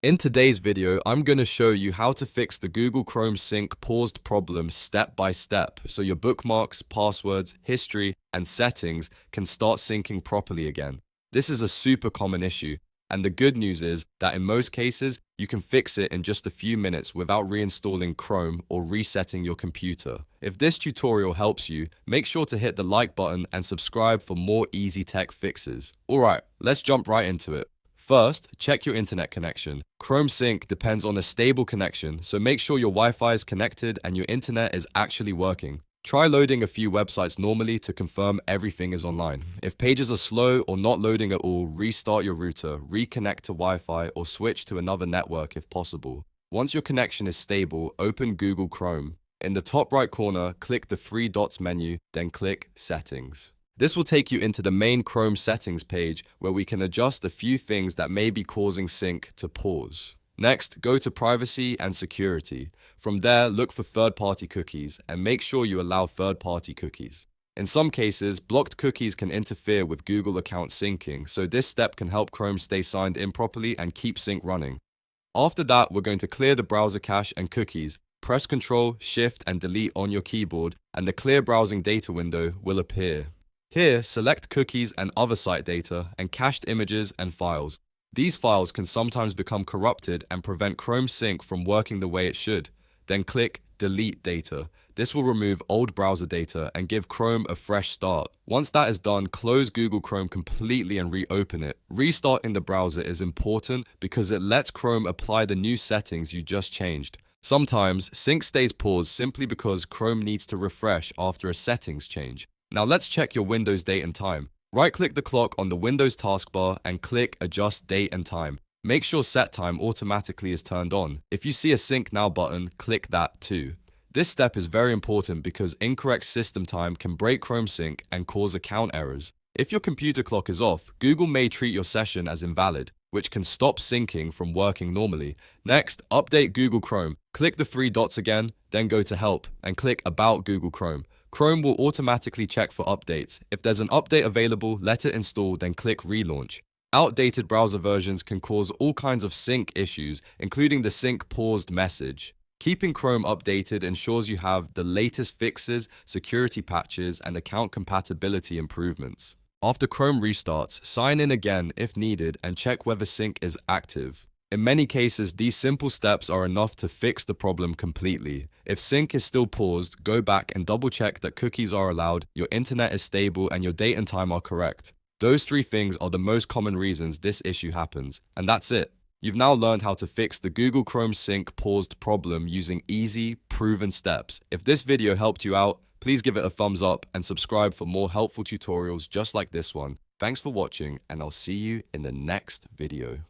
In today's video, I'm going to show you how to fix the Google Chrome sync paused problem step by step so your bookmarks, passwords, history, and settings can start syncing properly again. This is a super common issue, and the good news is that in most cases, you can fix it in just a few minutes without reinstalling Chrome or resetting your computer. If this tutorial helps you, make sure to hit the like button and subscribe for more easy tech fixes. Alright, let's jump right into it. First, check your internet connection. Chrome Sync depends on a stable connection, so make sure your Wi-Fi is connected and your internet is actually working. Try loading a few websites normally to confirm everything is online. If pages are slow or not loading at all, restart your router, reconnect to Wi-Fi, or switch to another network if possible. Once your connection is stable, open Google Chrome. In the top right corner, click the three dots menu, then click Settings. This will take you into the main Chrome settings page where we can adjust a few things that may be causing sync to pause. Next, go to Privacy and Security. From there, look for third-party cookies and make sure you allow third-party cookies. In some cases, blocked cookies can interfere with Google account syncing, so this step can help Chrome stay signed in properly and keep sync running. After that, we're going to clear the browser cache and cookies. Press Ctrl, Shift, and Delete on your keyboard, and the Clear Browsing Data window will appear. Here, select cookies and other site data and cached images and files. These files can sometimes become corrupted and prevent Chrome Sync from working the way it should. Then click Delete Data. This will remove old browser data and give Chrome a fresh start. Once that is done, close Google Chrome completely and reopen it. Restarting the browser is important because it lets Chrome apply the new settings you just changed. Sometimes, sync stays paused simply because Chrome needs to refresh after a settings change. Now let's check your Windows date and time. Right-click the clock on the Windows taskbar and click Adjust Date and Time. Make sure Set Time automatically is turned on. If you see a Sync Now button, click that too. This step is very important because incorrect system time can break Chrome Sync and cause account errors. If your computer clock is off, Google may treat your session as invalid, which can stop syncing from working normally. Next, update Google Chrome. Click the three dots again, then go to Help and click About Google Chrome. Chrome will automatically check for updates. If there's an update available, let it install, then click Relaunch. Outdated browser versions can cause all kinds of sync issues, including the sync paused message. Keeping Chrome updated ensures you have the latest fixes, security patches, and account compatibility improvements. After Chrome restarts, sign in again if needed and check whether sync is active. In many cases, these simple steps are enough to fix the problem completely. If sync is still paused, go back and double check that cookies are allowed, your internet is stable, and your date and time are correct. Those three things are the most common reasons this issue happens. And that's it. You've now learned how to fix the Google Chrome sync paused problem using easy, proven steps. If this video helped you out, please give it a thumbs up and subscribe for more helpful tutorials just like this one. Thanks for watching, and I'll see you in the next video.